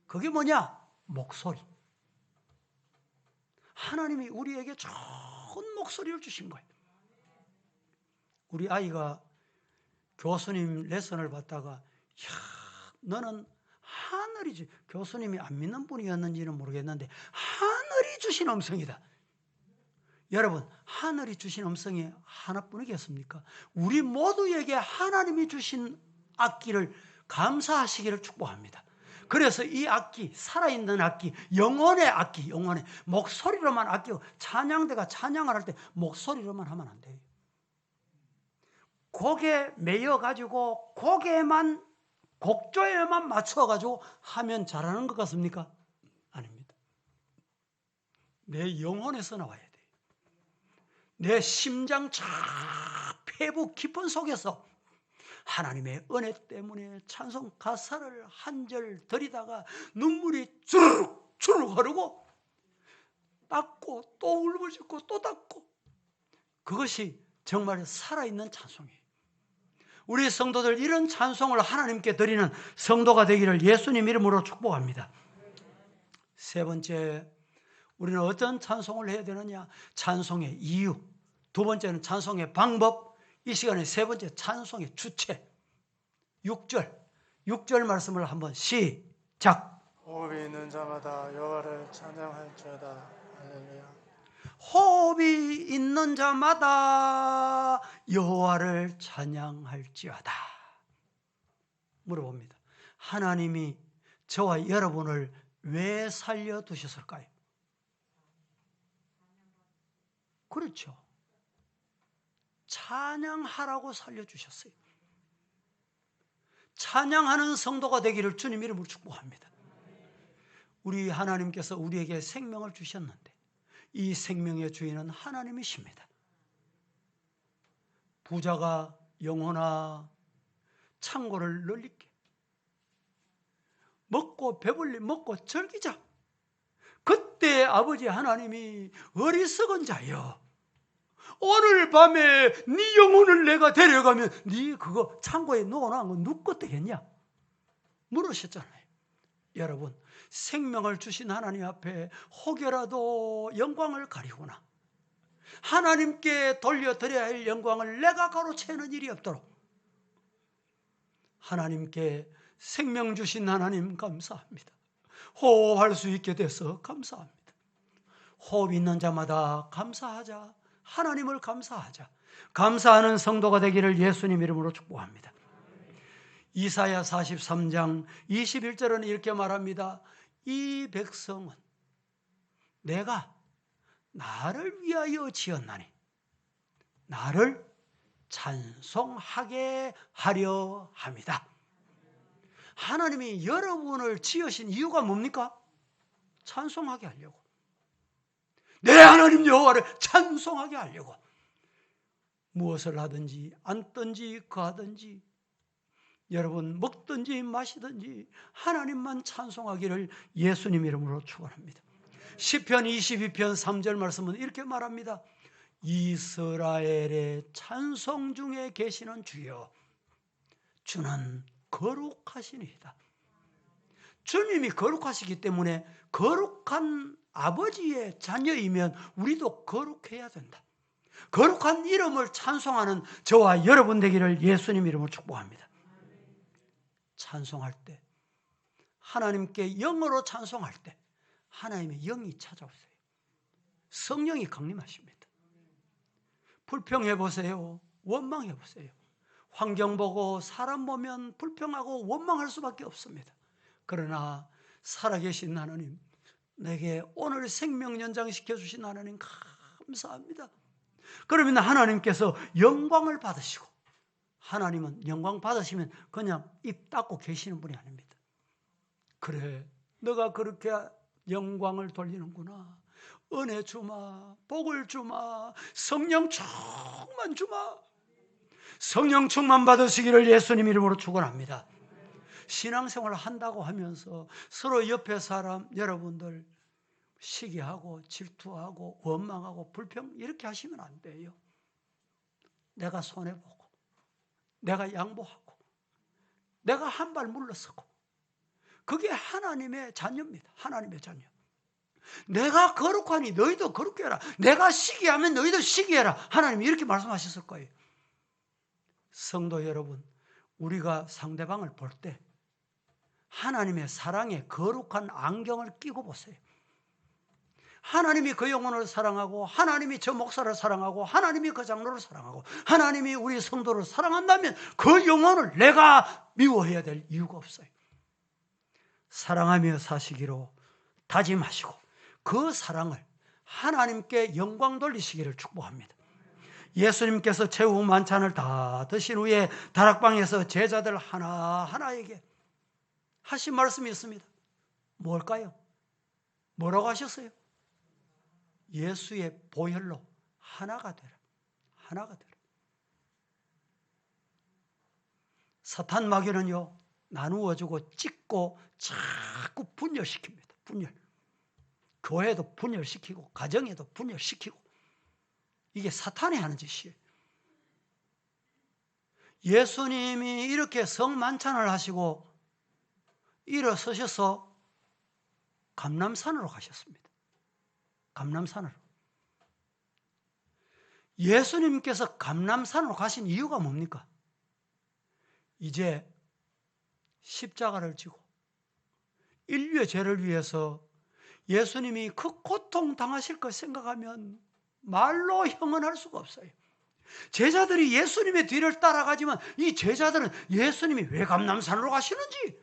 그게 뭐냐? 목소리. 하나님이 우리에게 좋은 목소리를 주신 거예요. 우리 아이가 교수님 레슨을 받다가, 야, 너는 하늘이 교수님이 안 믿는 분이었는지는 모르겠는데 하늘이 주신 음성이다. 여러분, 하늘이 주신 음성이 하나뿐이겠습니까? 우리 모두에게 하나님이 주신 악기를 감사하시기를 축복합니다. 그래서 이 악기, 살아있는 악기, 영혼의 악기, 영혼의 목소리로만 아끼고 찬양대가 찬양을 할 때 목소리로만 하면 안 돼요. 곡에 매여가지고 곡에만 곡조에만 맞춰가지고 하면 잘하는 것 같습니까? 아닙니다. 내 영혼에서 나와야 돼요. 내 심장 폐부 깊은 속에서 하나님의 은혜 때문에 찬송 가사를 한 절 드리다가 눈물이 주르륵 주르륵 흐르고 닦고 또 울부짖고 또 닦고, 그것이 정말 살아있는 찬송이에요. 우리 성도들 이런 찬송을 하나님께 드리는 성도가 되기를 예수님 이름으로 축복합니다. 세 번째, 우리는 어떤 찬송을 해야 되느냐? 찬송의 이유. 두 번째는 찬송의 방법. 이 시간에 세 번째, 찬송의 주체. 6절 말씀을 한번 시작. 호흡이 있는 자마다 여호와를 찬양할지어다. 할렐루야. 호흡이 있는 자마다 여호와를 찬양할지어다. 물어봅니다. 하나님이 저와 여러분을 왜 살려두셨을까요? 그렇죠. 찬양하라고 살려주셨어요. 찬양하는 성도가 되기를 주님 이름으로 축복합니다. 우리 하나님께서 우리에게 생명을 주셨는데 이 생명의 주인은 하나님이십니다. 부자가 영혼아 창고를 늘리게, 먹고 배불리 먹고 즐기자. 그때 아버지 하나님이 어리석은 자여, 오늘 밤에 네 영혼을 내가 데려가면 네 그거 창고에 넣어놓은 거 누구 되겠냐? 물으셨잖아요. 여러분, 생명을 주신 하나님 앞에 혹여라도 영광을 가리구나, 하나님께 돌려드려야 할 영광을 내가 가로채는 일이 없도록 하나님께 생명 주신 하나님 감사합니다. 호흡할 수 있게 돼서 감사합니다. 호흡 있는 자마다 감사하자. 하나님을 감사하자. 감사하는 성도가 되기를 예수님 이름으로 축복합니다. 이사야 43장 21절은 이렇게 말합니다. 이 백성은 내가 나를 위하여 지었나니 나를 찬송하게 하려 합니다. 하나님이 여러분을 지으신 이유가 뭡니까? 찬송하게 하려고. 내 하나님 여호와를 찬송하게 하려고. 무엇을 하든지 앉든지 거하든지 여러분 먹든지 마시든지 하나님만 찬송하기를 예수님 이름으로 축원합니다. 시편 22편 3절 말씀은 이렇게 말합니다. 이스라엘의 찬송 중에 계시는 주여, 주는 거룩하시니이다. 주님이 거룩하시기 때문에 거룩한 아버지의 자녀이면 우리도 거룩해야 된다. 거룩한 이름을 찬송하는 저와 여러분 되기를 예수님 이름으로 축복합니다. 찬송할 때, 하나님께 영으로 찬송할 때 하나님의 영이 찾아오세요. 성령이 강림하십니다. 불평해 보세요. 원망해 보세요. 환경 보고 사람 보면 불평하고 원망할 수밖에 없습니다. 그러나 살아계신 하나님, 내게 오늘 생명 연장시켜 주신 하나님 감사합니다. 그러면 하나님께서 영광을 받으시고, 하나님은 영광 받으시면 그냥 입 닫고 계시는 분이 아닙니다. 그래, 너가 그렇게 영광을 돌리는구나. 은혜 주마, 복을 주마, 성령 충만 주마. 성령 충만 받으시기를 예수님 이름으로 축원합니다. 신앙생활을 한다고 하면서 서로 옆에 사람 여러분들 시기하고 질투하고 원망하고 불평 이렇게 하시면 안 돼요. 내가 손해보고 내가 양보하고 내가 한 발 물러서고, 그게 하나님의 자녀입니다. 하나님의 자녀. 내가 거룩하니 너희도 거룩히 해라. 내가 시기하면 너희도 시기해라. 하나님이 이렇게 말씀하셨을 거예요. 성도 여러분, 우리가 상대방을 볼 때 하나님의 사랑에 거룩한 안경을 끼고 보세요. 하나님이 그 영혼을 사랑하고, 하나님이 저 목사를 사랑하고, 하나님이 그 장로를 사랑하고, 하나님이 우리 성도를 사랑한다면 그 영혼을 내가 미워해야 될 이유가 없어요. 사랑하며 사시기로 다짐하시고 그 사랑을 하나님께 영광 돌리시기를 축복합니다. 예수님께서 최후 만찬을 다 드신 후에 다락방에서 제자들 하나하나에게 하신 말씀이 있습니다. 뭘까요? 뭐라고 하셨어요? 예수의 보혈로 하나가 되라. 하나가 되라. 사탄 마귀는요, 나누어주고 찢고 자꾸 분열시킵니다. 분열. 교회도 분열시키고 가정에도 분열시키고, 이게 사탄이 하는 짓이에요. 예수님이 이렇게 성만찬을 하시고 일어서셔서 감람산으로 가셨습니다. 감람산으로. 예수님께서 감람산으로 가신 이유가 뭡니까? 이제 십자가를 지고 인류의 죄를 위해서 예수님이 그 고통 당하실 것 생각하면 말로 형언할 수가 없어요. 제자들이 예수님의 뒤를 따라가지만 이 제자들은 예수님이 왜 감람산으로 가시는지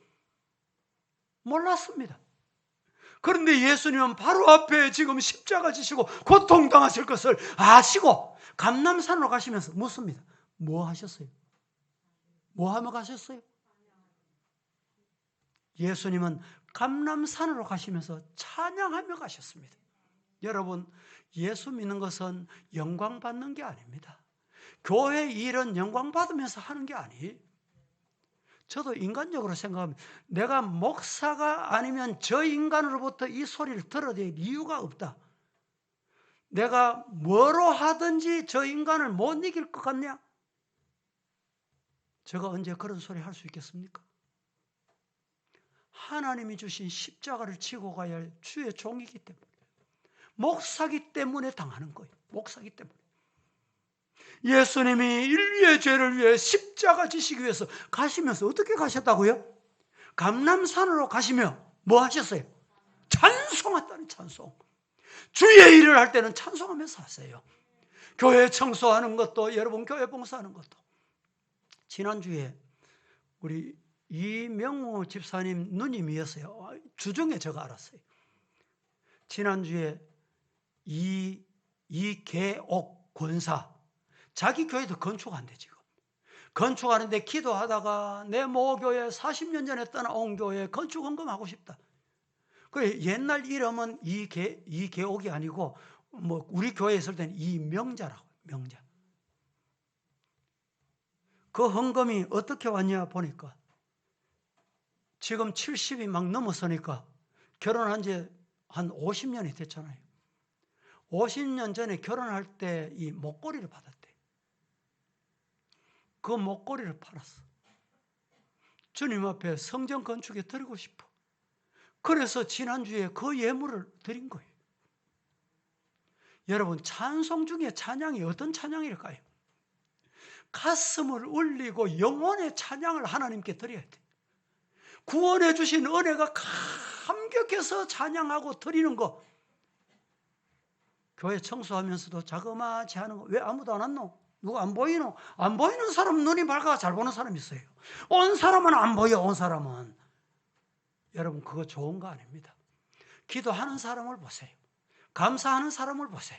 몰랐습니다. 그런데 예수님은 바로 앞에 지금 십자가 지시고 고통당하실 것을 아시고 감람산으로 가시면서 묻습니다. 뭐 하셨어요? 뭐 하며 가셨어요? 예수님은 감람산으로 가시면서 찬양하며 가셨습니다. 여러분, 예수 믿는 것은 영광 받는 게 아닙니다. 교회 일은 영광 받으면서 하는 게 아니에요. 저도 인간적으로 생각합니다. 내가 목사가 아니면 저 인간으로부터 이 소리를 들어야 될 이유가 없다. 내가 뭐로 하든지 저 인간을 못 이길 것 같냐? 제가 언제 그런 소리 할 수 있겠습니까? 하나님이 주신 십자가를 지고 가야 할 주의 종이기 때문에, 목사기 때문에 당하는 거예요. 목사기 때문에. 예수님이 인류의 죄를 위해 십자가 지시기 위해서 가시면서 어떻게 가셨다고요? 감람산으로 가시며 뭐 하셨어요? 찬송했다는 찬송. 주의 일을 할 때는 찬송하면서 하세요. 교회 청소하는 것도, 여러분 교회 봉사하는 것도. 지난주에 우리 이명호 집사님 누님이었어요. 주중에 제가 알았어요. 지난주에 이계옥 권사, 자기 교회도 건축한대. 지금 건축하는데 기도하다가 내 모교회 40년 전에 떠나온 교회 건축 헌금하고 싶다. 그 옛날 이름은 이계옥이 아니고 뭐 우리 교회에 있을 때는 이명자라고. 명자. 그 헌금이 어떻게 왔냐 보니까 지금 70이 막 넘어서니까 결혼한 지 한 50년이 됐잖아요. 50년 전에 결혼할 때 이 목걸이를 받았대. 그 목걸이를 팔았어. 주님 앞에 성전 건축에 드리고 싶어. 그래서 지난주에 그 예물을 드린 거예요. 여러분, 찬송 중에 찬양이 어떤 찬양일까요? 가슴을 울리고 영혼의 찬양을 하나님께 드려야 돼. 구원해 주신 은혜가 감격해서 찬양하고 드리는 거. 교회 청소하면서도 자그마치 하는 거. 왜 아무도 안 왔노? 누가 안 보이노? 안 보이는 사람 눈이 밝아 잘 보는 사람이 있어요. 온 사람은 안 보여. 온 사람은. 여러분, 그거 좋은 거 아닙니다. 기도하는 사람을 보세요. 감사하는 사람을 보세요.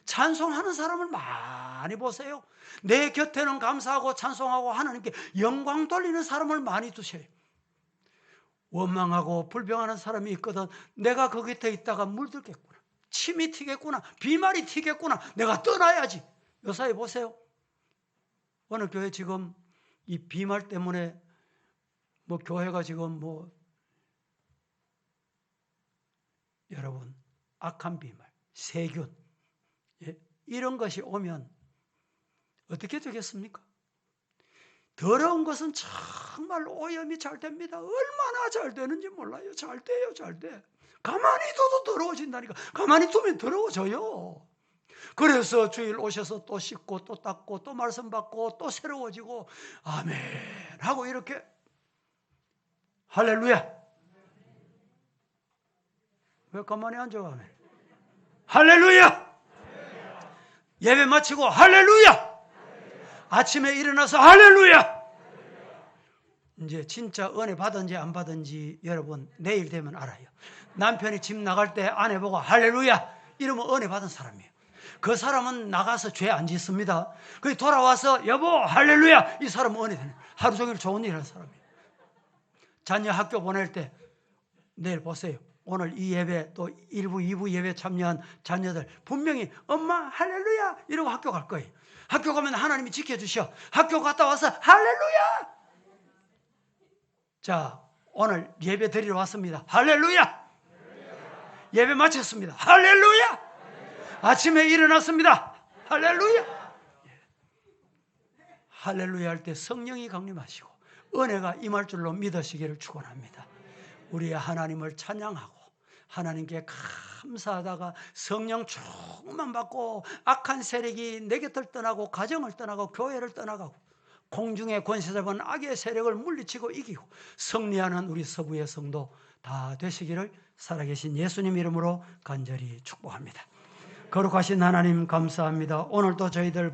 찬송하는 사람을 많이 보세요. 내 곁에는 감사하고 찬송하고 하나님께 영광 돌리는 사람을 많이 두세요. 원망하고 불평하는 사람이 있거든. 내가 그 곁에 있다가 물들겠구나. 침이 튀겠구나. 비말이 튀겠구나. 내가 떠나야지. 요사이 보세요. 어느 교회 지금 이 비말 때문에 뭐 교회가 지금 뭐 여러분 악한 비말, 세균 이런 것이 오면 어떻게 되겠습니까? 더러운 것은 정말 오염이 잘 됩니다. 얼마나 잘 되는지 몰라요. 잘 돼요. 잘 돼. 가만히 둬도 더러워진다니까. 가만히 두면 더러워져요. 그래서 주일 오셔서 또 씻고 또 닦고 또 말씀 받고 또 새로워지고 아멘 하고 이렇게 할렐루야. 왜 가만히 앉아? 아멘. 할렐루야. 예배 마치고 할렐루야. 아침에 일어나서 할렐루야. 이제 진짜 은혜 받은지 안 받은지 여러분 내일 되면 알아요. 남편이 집 나갈 때 아내 보고 할렐루야 이러면 은혜 받은 사람이에요. 그 사람은 나가서 죄 안 짓습니다. 그 돌아와서 여보 할렐루야 이 사람은 은혜 되는 하루 종일 좋은 일 하는 사람이에요. 자녀 학교 보낼 때 내일 보세요. 오늘 이 예배 또 1부 2부 예배 참여한 자녀들 분명히 엄마 할렐루야 이러고 학교 갈 거예요. 학교 가면 하나님이 지켜주셔. 학교 갔다 와서 할렐루야. 자 오늘 예배 드리러 왔습니다. 할렐루야. 예배 마쳤습니다. 할렐루야. 아침에 일어났습니다. 할렐루야. 할렐루야 할 때 성령이 강림하시고 은혜가 임할 줄로 믿으시기를 축원합니다. 우리의 하나님을 찬양하고 하나님께 감사하다가 성령 충만 받고 악한 세력이 내 곁을 떠나고 가정을 떠나고 교회를 떠나가고 공중의 권세 잡은 악의 세력을 물리치고 이기고 승리하는 우리 서부의 성도 다 되시기를 살아계신 예수님 이름으로 간절히 축복합니다. 거룩하신 하나님 감사합니다. 오늘도 저희들